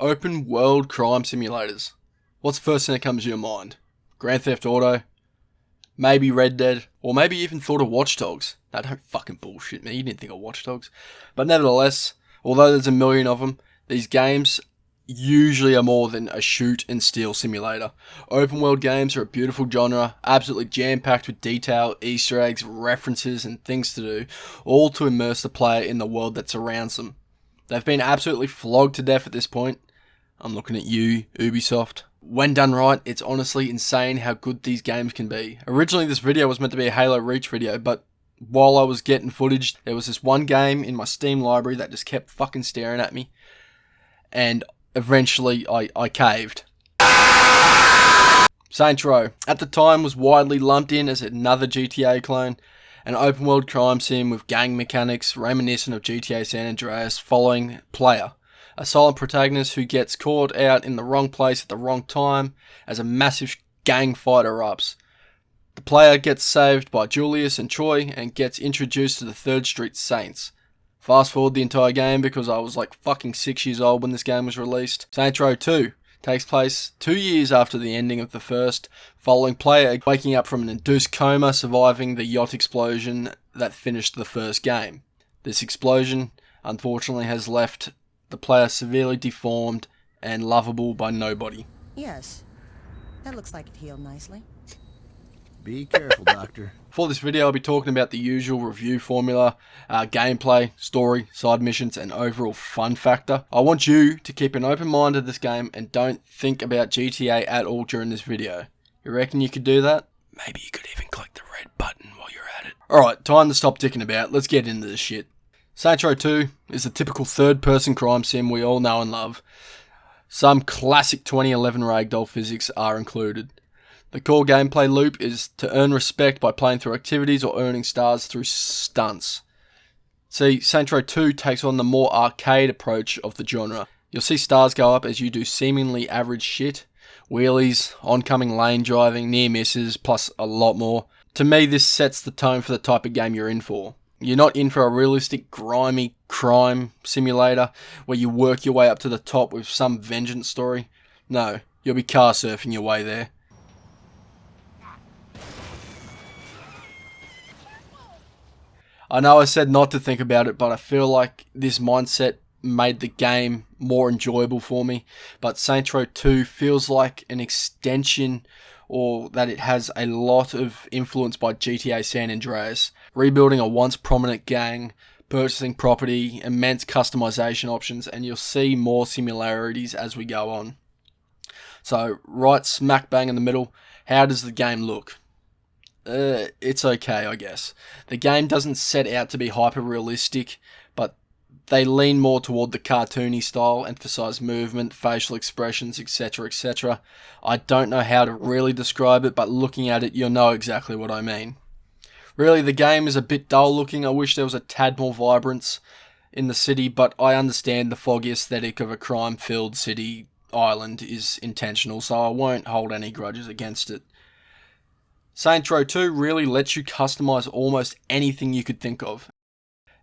Open world crime simulators. What's the first thing that comes to your mind? Grand Theft Auto? Maybe Red Dead? Or maybe you even thought of Watch Dogs? No, don't fucking bullshit me, you didn't think of Watch Dogs. But nevertheless, although there's a million of them, these games usually are more than a shoot and steal simulator. Open world games are a beautiful genre, absolutely jam-packed with detail, Easter eggs, references and things to do, all to immerse the player in the world that surrounds them. They've been absolutely flogged to death at this point. I'm looking at you, Ubisoft. When done right, it's honestly insane how good these games can be. Originally this video was meant to be a Halo Reach video, but while I was getting footage, there was this one game in my Steam library that just kept fucking staring at me. And eventually I caved. Saints Row, at the time, was widely lumped in as another GTA clone. An open world crime sim with gang mechanics reminiscent of GTA San Andreas, following player, a silent protagonist who gets caught out in the wrong place at the wrong time as a massive gang fight erupts. The player gets saved by Julius and Troy and gets introduced to the 3rd Street Saints. Fast forward the entire game because I was like fucking 6 years old when this game was released. Saints Row 2 takes place 2 years after the ending of the first, following player waking up from an induced coma surviving the yacht explosion that finished the first game. This explosion, unfortunately, has left the player severely deformed and lovable by nobody. Yes, that looks like it healed nicely. Be careful, Doctor. For this video, I'll be talking about the usual review formula, gameplay, story, side missions, and overall fun factor. I want you to keep an open mind to this game and don't think about GTA at all during this video. You reckon you could do that? Maybe you could even click the red button while you're at it. Alright, time to stop dicking about. Let's get into this shit. Saints Row 2 is the typical third-person crime sim we all know and love. Some classic 2011 ragdoll physics are included. The core gameplay loop is to earn respect by playing through activities or earning stars through stunts. See, Saints Row 2 takes on the more arcade approach of the genre. You'll see stars go up as you do seemingly average shit, wheelies, oncoming lane driving, near misses, plus a lot more. To me, this sets the tone for the type of game you're in for. You're not in for a realistic, grimy crime simulator where you work your way up to the top with some vengeance story. No, you'll be car surfing your way there. I know I said not to think about it, but I feel like this mindset made the game more enjoyable for me. But Saints Row 2 feels like an extension, or that it has a lot of influence by GTA San Andreas, rebuilding a once prominent gang, purchasing property, immense customization options, and you'll see more similarities as we go on. So, right smack bang in the middle, how does the game look? It's okay, I guess. The game doesn't set out to be hyper-realistic, but they lean more toward the cartoony style, emphasize movement, facial expressions, etc, etc. I don't know how to really describe it, but looking at it, you'll know exactly what I mean. Really, the game is a bit dull looking. I wish there was a tad more vibrance in the city, but I understand the foggy aesthetic of a crime-filled city island is intentional, so I won't hold any grudges against it. Saints Row 2 really lets you customize almost anything you could think of,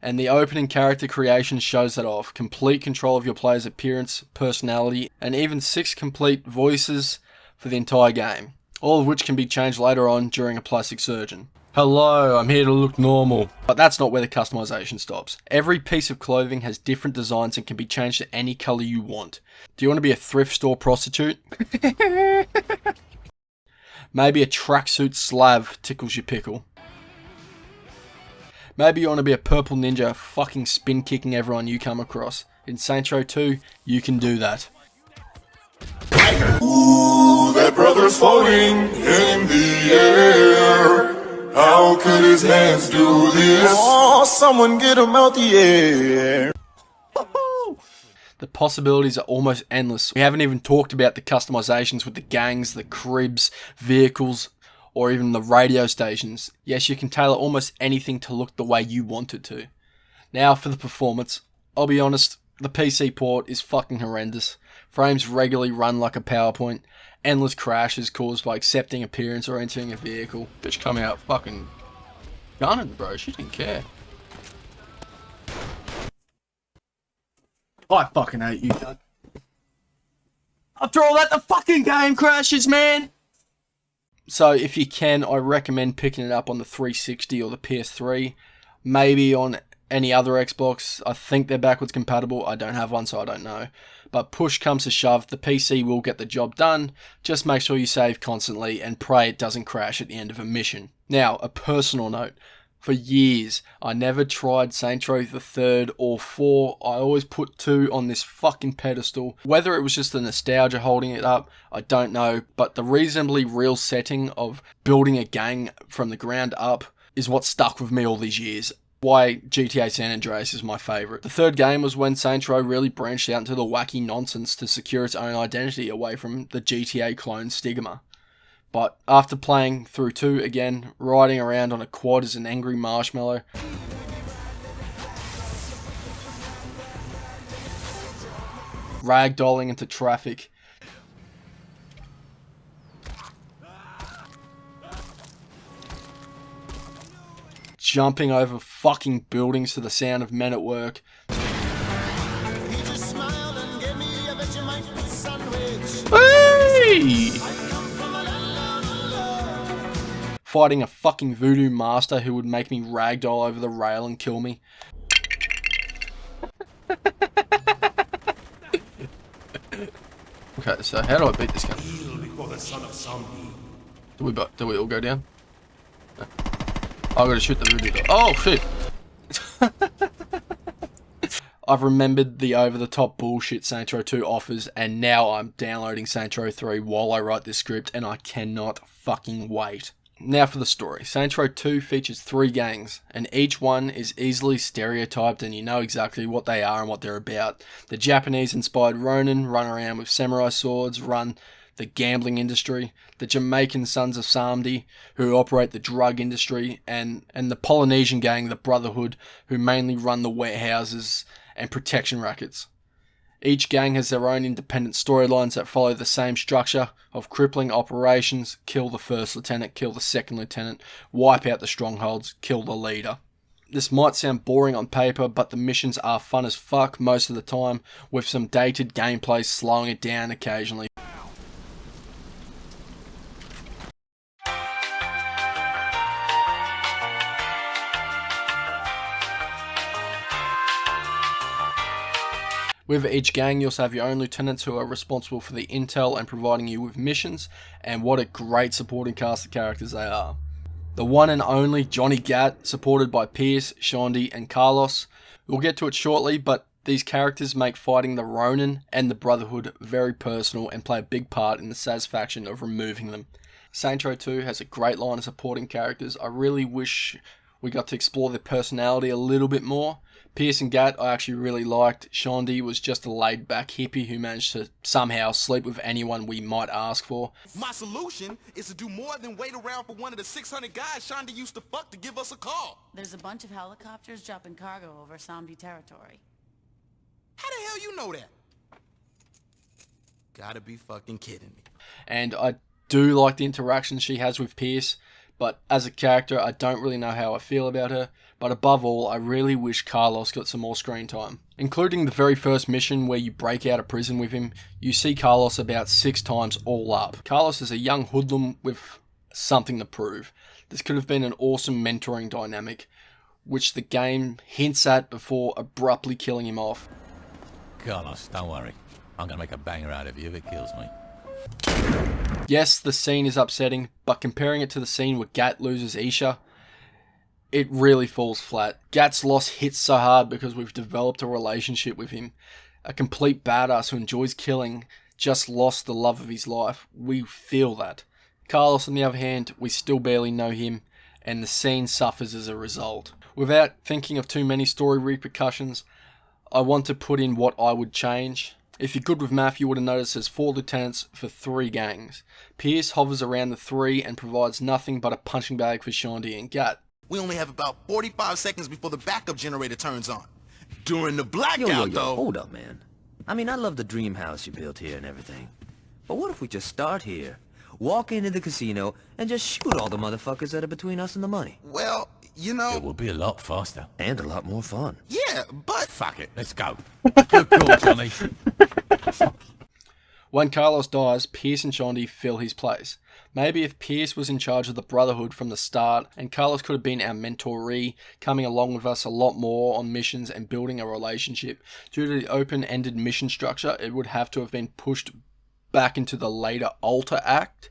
and the opening character creation shows that off. Complete control of your player's appearance, personality, and even 6 complete voices for the entire game, all of which can be changed later on during a plastic surgeon. Hello, I'm here to look normal. But that's not where the customization stops. Every piece of clothing has different designs and can be changed to any colour you want. Do you want to be a thrift store prostitute? Maybe a tracksuit slav tickles your pickle. Maybe you want to be a purple ninja fucking spin kicking everyone you come across. In Saints Row 2, you can do that. Ooh, that brother's floating in the air. How could his hands do this? Oh, someone get him out the air. The possibilities are almost endless. We haven't even talked about the customizations with the gangs, the cribs, vehicles, or even the radio stations. Yes, you can tailor almost anything to look the way you want it to. Now for the performance. I'll be honest, the PC port is fucking horrendous. Frames regularly run like a PowerPoint. Endless crashes caused by accepting appearance or entering a vehicle. Bitch come out fucking gunning, bro. She didn't care. I fucking hate you, cunt. After all that, the fucking game crashes, man! So if you can, I recommend picking it up on the 360 or the PS3. Maybe on any other Xbox. I think they're backwards compatible. I don't have one, so I don't know. But push comes to shove, the PC will get the job done. Just make sure you save constantly and pray it doesn't crash at the end of a mission. Now, a personal note. For years, I never tried Saints Row the 3rd or 4. I always put 2 on this fucking pedestal. Whether it was just the nostalgia holding it up, I don't know. But the reasonably real setting of building a gang from the ground up is what stuck with me all these years. Why GTA San Andreas is my favourite. The third game was when Saints Row really branched out into the wacky nonsense to secure its own identity away from the GTA clone stigma. But after playing through 2 again, riding around on a quad as an angry marshmallow, ragdolling into traffic, jumping over fucking buildings to the sound of men at work, hey! Fighting a fucking voodoo master who would make me ragdoll over the rail and kill me. Okay, so how do I beat this guy? Do we all go down? No. I gotta shoot the voodoo dog. Oh shit! I've remembered the over-the-top bullshit Saints Row 2 offers, and now I'm downloading Saints Row 3 while I write this script, and I cannot fucking wait. Now for the story. Saints Row 2 features 3 gangs, and each one is easily stereotyped and you know exactly what they are and what they're about. The Japanese-inspired Ronin run around with samurai swords, run the gambling industry. The Jamaican Sons of Samdi, who operate the drug industry, and the Polynesian gang, the Brotherhood, who mainly run the warehouses and protection rackets. Each gang has their own independent storylines that follow the same structure of crippling operations, kill the first lieutenant, kill the second lieutenant, wipe out the strongholds, kill the leader. This might sound boring on paper, but the missions are fun as fuck most of the time, with some dated gameplay slowing it down occasionally. With each gang, you also have your own lieutenants who are responsible for the intel and providing you with missions, and what a great supporting cast of characters they are. The one and only Johnny Gat, supported by Pierce, Shondi, and Carlos. We'll get to it shortly, but these characters make fighting the Ronin and the Brotherhood very personal and play a big part in the satisfaction of removing them. Saints Row 2 has a great line of supporting characters. I really wish we got to explore their personality a little bit more. Pierce and Gat I actually really liked. Shondi was just a laid-back hippie who managed to somehow sleep with anyone we might ask for. My solution is to do more than wait around for one of the 600 guys Shondi used to fuck to give us a call. There's a bunch of helicopters dropping cargo over Samdi territory. How the hell you know that? Gotta be fucking kidding me. And I do like the interactions she has with Pierce, but as a character, I don't really know how I feel about her. But above all, I really wish Carlos got some more screen time. Including the very first mission where you break out of prison with him, you see Carlos about 6 times all up. Carlos is a young hoodlum with something to prove. This could have been an awesome mentoring dynamic, which the game hints at before abruptly killing him off. Carlos, don't worry. I'm gonna make a banger out of you if it kills me. Yes, the scene is upsetting, but comparing it to the scene where Gat loses Isha, it really falls flat. Gat's loss hits so hard because we've developed a relationship with him. A complete badass who enjoys killing just lost the love of his life. We feel that. Carlos, on the other hand, we still barely know him, and the scene suffers as a result. Without thinking of too many story repercussions, I want to put in what I would change. If you're good with math, you would have noticed there's 4 lieutenants for 3 gangs. Pierce hovers around the 3 and provides nothing but a punching bag for Shondi and Gat. We only have about 45 seconds before the backup generator turns on. During the blackout, though... Hold up, man. I mean, I love the dream house you built here and everything. But what if we just start here, walk into the casino, and just shoot all the motherfuckers that are between us and the money? Well, you know... It will be a lot faster. And a lot more fun. Yeah, but... Fuck it, let's go. Good call, Johnny. When Carlos dies, Pierce and Shandy fill his place. Maybe if Pierce was in charge of the Brotherhood from the start, and Carlos could have been our mentoree, coming along with us a lot more on missions and building a relationship, due to the open-ended mission structure, it would have to have been pushed back into the later Alter Act,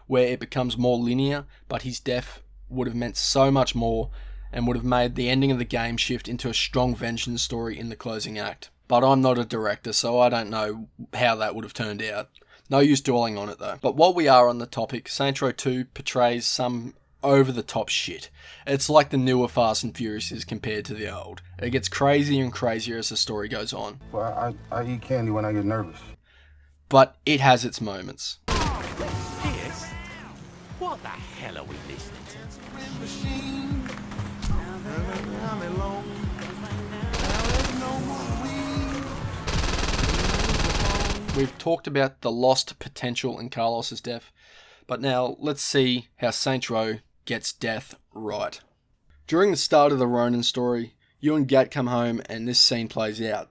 where it becomes more linear, but his death would have meant so much more, and would have made the ending of the game shift into a strong vengeance story in the closing act. But I'm not a director, so I don't know how that would have turned out. No use dwelling on it though. But while we are on the topic, Saints Row 2 portrays some over-the-top shit. It's like the newer Fast and Furious is compared to the old. It gets crazier and crazier as the story goes on. Well, I eat candy when I get nervous. But it has its moments. Pierce? What the hell are we listening to? We've talked about the lost potential in Carlos's death, but now let's see how Saints Row gets death right. During the start of the Ronin story, you and Gat come home and this scene plays out.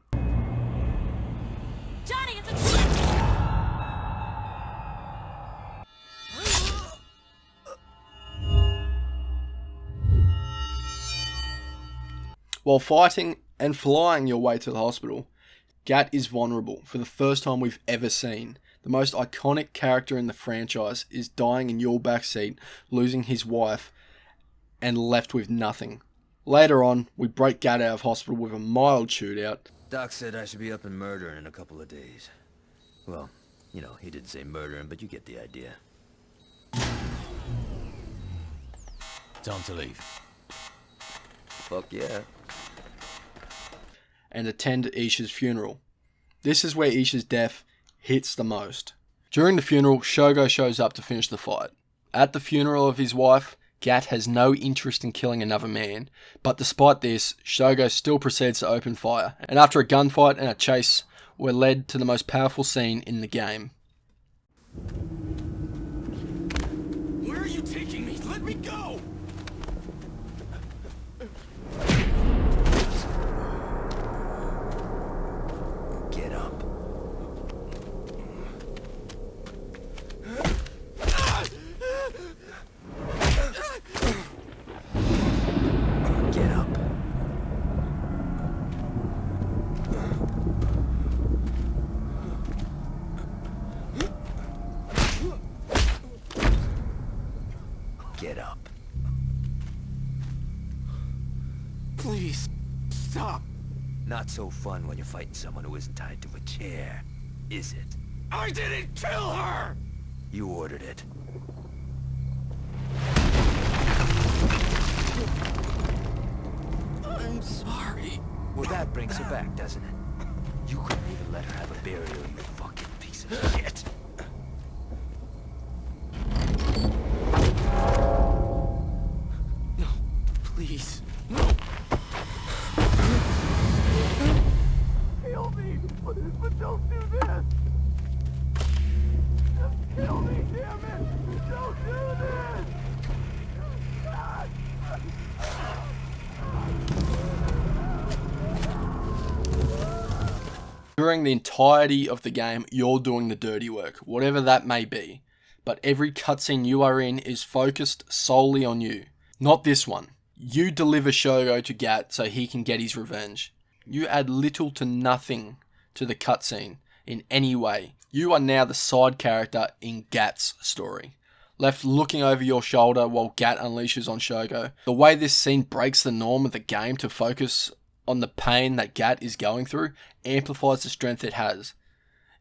Johnny, it's a... While fighting and flying your way to the hospital, Gat is vulnerable for the first time we've ever seen. The most iconic character in the franchise is dying in your backseat, losing his wife, and left with nothing. Later on, we break Gat out of hospital with a mild shootout. Doc said I should be up and murdering in a couple of days. Well, you know, he didn't say murdering, but you get the idea. Time to leave. Fuck yeah. And attend Isha's funeral. This is where Isha's death hits the most. During the funeral, Shogo shows up to finish the fight. At the funeral of his wife, Gat has no interest in killing another man, but despite this, Shogo still proceeds to open fire, and after a gunfight and a chase, we're led to the most powerful scene in the game. Where are you taking me? Let me go! Get up. Get up. Get up. Please, stop. Not so fun when you're fighting someone who isn't tied to a chair, is it? I didn't kill her! You ordered it. I'm sorry. Well, that brings her back, doesn't it? You couldn't even let her have a burial, you fucking piece of shit. No, please. No. Kill me, but don't do this. Just kill me, damn it. Don't do this. God. During the entirety of the game, you're doing the dirty work, whatever that may be. But every cutscene you are in is focused solely on you. Not this one. You deliver Shogo to Gat so he can get his revenge. You add little to nothing to the cutscene in any way. You are now the side character in Gat's story, left looking over your shoulder while Gat unleashes on Shogo. The way this scene breaks the norm of the game to focus on the pain that Gat is going through amplifies the strength it has.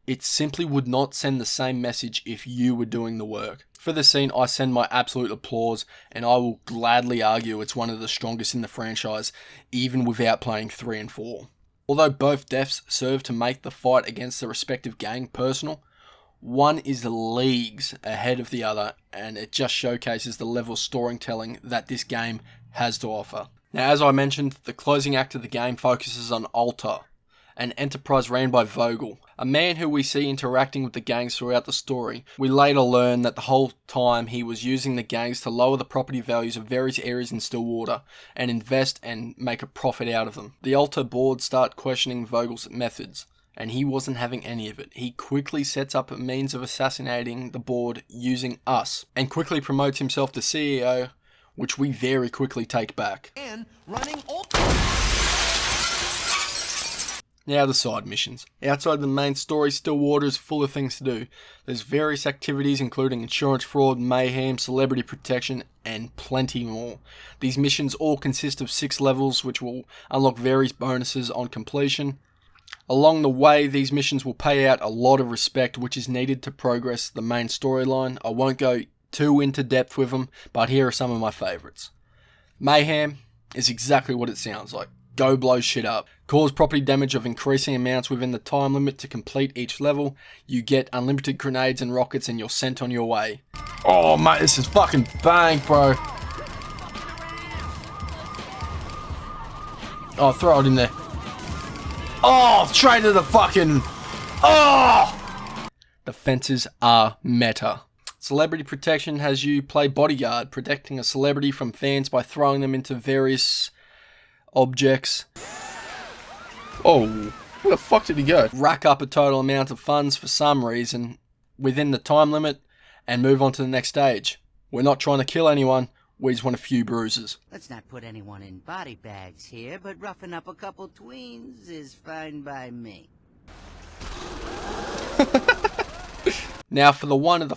It simply would not send the same message if you were doing the work. For this scene, I send my absolute applause, and I will gladly argue it's one of the strongest in the franchise, even without playing 3 and 4. Although both deaths serve to make the fight against the respective gang personal, one is leagues ahead of the other, and it just showcases the level of storytelling that this game has to offer. Now, as I mentioned, the closing act of the game focuses on Alter, an enterprise ran by Vogel, a man who we see interacting with the gangs throughout the story. We later learn that the whole time he was using the gangs to lower the property values of various areas in Stillwater and invest and make a profit out of them. The Alter board start questioning Vogel's methods, and he wasn't having any of it. He quickly sets up a means of assassinating the board using us, and quickly promotes himself to CEO, which we very quickly take back. And running all... Now the side missions. Outside the main story, Stillwater is full of things to do. There's various activities including insurance fraud, mayhem, celebrity protection, and plenty more. These missions all consist of 6 levels, which will unlock various bonuses on completion. Along the way, these missions will pay out a lot of respect, which is needed to progress the main storyline. I won't go too into depth with them, but here are some of my favourites. Mayhem is exactly what it sounds like. Go blow shit up. Cause property damage of increasing amounts within the time limit to complete each level. You get unlimited grenades and rockets and you're sent on your way. Oh mate, this is fucking bang, bro. Oh, throw it in there. Oh, straight to the fucking... Oh! The fences are meta. Celebrity protection has you play bodyguard, protecting a celebrity from fans by throwing them into various objects. Oh, where the fuck did he go? Rack up a total amount of funds for some reason within the time limit and move on to the next stage. We're not trying to kill anyone, we just want a few bruises. Let's not put anyone in body bags here, but roughing up a couple tweens is fine by me. Now for one of the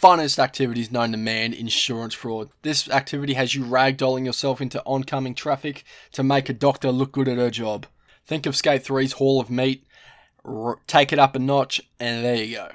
funnest activities known to man, insurance fraud. This activity has you ragdolling yourself into oncoming traffic to make a doctor look good at her job. Think of Skate 3's Hall of Meat, take it up a notch, and there you go.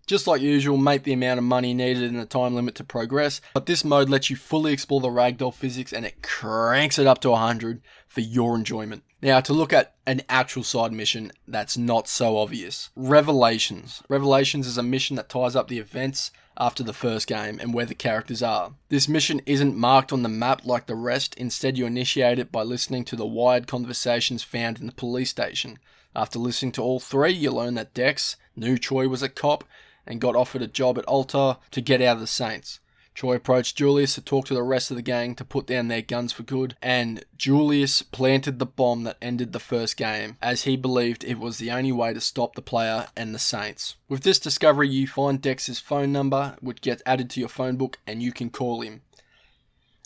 Just like usual, make the amount of money needed in the time limit to progress, but this mode lets you fully explore the ragdoll physics and it cranks it up to 100 for your enjoyment. Now, to look at an actual side mission that's not so obvious. Revelations. Revelations is a mission that ties up the events after the first game and where the characters are. This mission isn't marked on the map like the rest, instead you initiate it by listening to the wired conversations found in the police station. After listening to all 3, you learn that Dex knew Troy was a cop and got offered a job at Alta to get out of the Saints. Troy approached Julius to talk to the rest of the gang to put down their guns for good, and Julius planted the bomb that ended the first game, as he believed it was the only way to stop the player and the Saints. With this discovery, you find Dex's phone number, which gets added to your phone book, and you can call him.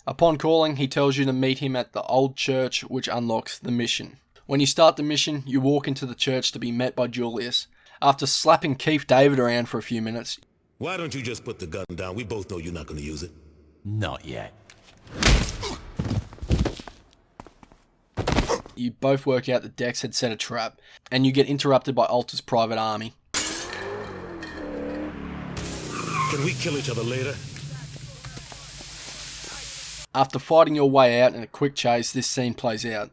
Upon calling, he tells you to meet him at the old church, which unlocks the mission. When you start the mission, you walk into the church to be met by Julius. After slapping Keith David around for a few minutes, why don't you just put the gun down? We both know you're not going to use it. Not yet. You both work out that Dex had set a trap, and you get interrupted by Alta's private army. Can we kill each other later? After fighting your way out in a quick chase, this scene plays out.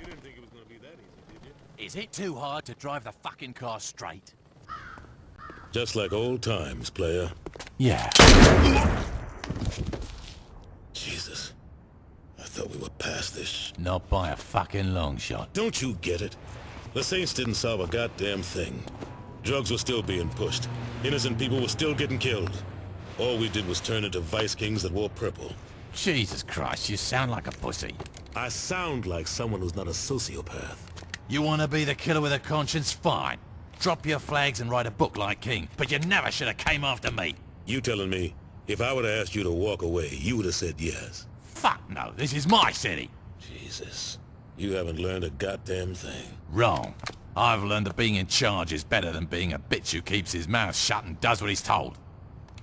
You didn't think it was going to be that easy, did you? Is it too hard to drive the fucking car straight? Just like old times, player. Yeah. Jesus. I thought we were past this. Not by a fucking long shot. Don't you get it? The Saints didn't solve a goddamn thing. Drugs were still being pushed. Innocent people were still getting killed. All we did was turn into vice kings that wore purple. Jesus Christ, you sound like a pussy. I sound like someone who's not a sociopath. You want to be the killer with a conscience? Fine. Drop your flags and write a book like King, but you never should have came after me. You telling me, if I would have asked you to walk away, you would have said yes? Fuck no, this is my city. Jesus, you haven't learned a goddamn thing. Wrong. I've learned that being in charge is better than being a bitch who keeps his mouth shut and does what he's told.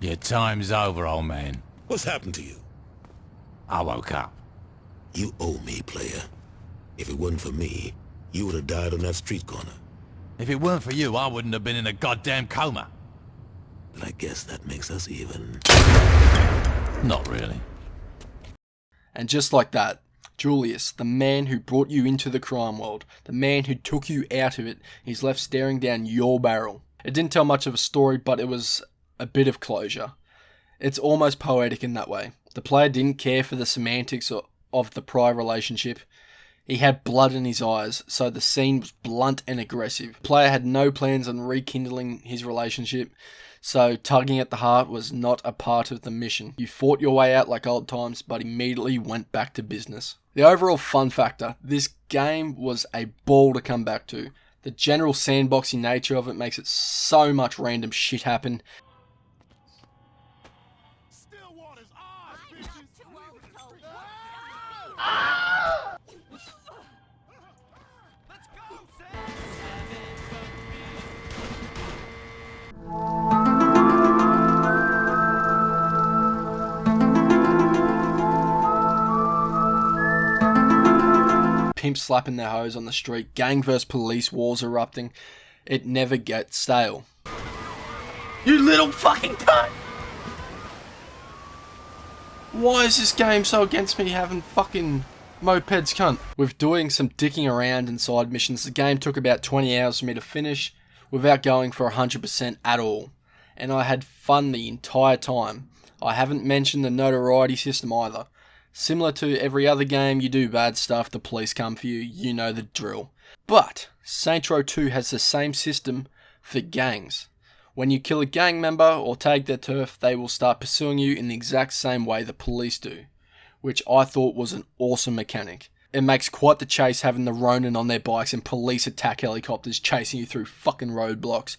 Your time's over, old man. What's happened to you? I woke up. You owe me, player. If it wasn't for me, you would have died on that street corner. If it weren't for you, I wouldn't have been in a goddamn coma. But I guess that makes us even. Not really. And just like that, Julius, the man who brought you into the crime world, the man who took you out of it, is left staring down your barrel. It didn't tell much of a story, but it was a bit of closure. It's almost poetic in that way. The player didn't care for the semantics of the prior relationship. He had blood in his eyes, so the scene was blunt and aggressive. The player had no plans on rekindling his relationship, so tugging at the heart was not a part of the mission. You fought your way out like old times, but immediately went back to business. The overall fun factor, this game was a ball to come back to. The general sandboxy nature of it makes it so much random shit happen. Pimps slapping their hoes on the street, gang vs police wars erupting. It never gets stale. You little fucking cunt! Why is this game so against me having fucking mopeds, cunt? With doing some dicking around in side missions, the game took about 20 hours for me to finish without going for 100% at all. And I had fun the entire time. I haven't mentioned the notoriety system either. Similar to every other game, you do bad stuff, the police come for you, you know the drill. But Saints Row 2 has the same system for gangs. When you kill a gang member or take their turf, they will start pursuing you in the exact same way the police do, which I thought was an awesome mechanic. It makes quite the chase having the Ronin on their bikes and police attack helicopters chasing you through fucking roadblocks.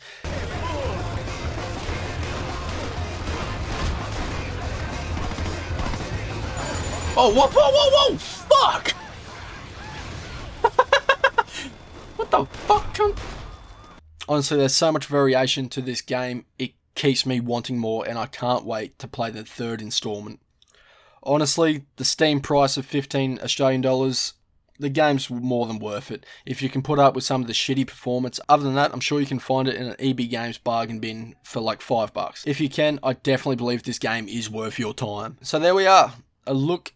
Oh, whoa, whoa, whoa, whoa, fuck! What the fuck, cunt? Honestly, there's so much variation to this game, it keeps me wanting more, and I can't wait to play the third installment. Honestly, the Steam price of 15 Australian dollars, the game's more than worth it. If you can put up with some of the shitty performance, other than that, I'm sure you can find it in an EB Games bargain bin for like $5. If you can, I definitely believe this game is worth your time. So there we are, a look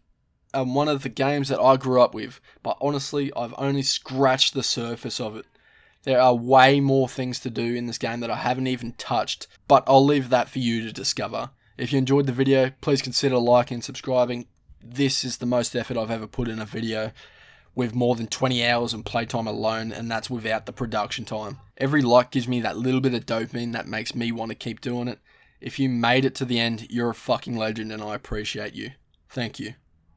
at one of the games that I grew up with, but honestly, I've only scratched the surface of it. There are way more things to do in this game that I haven't even touched, but I'll leave that for you to discover. If you enjoyed the video, please consider liking and subscribing. This is the most effort I've ever put in a video, with more than 20 hours in playtime alone, and that's without the production time. Every like gives me that little bit of dopamine that makes me want to keep doing it. If you made it to the end, you're a fucking legend and I appreciate you. Thank you.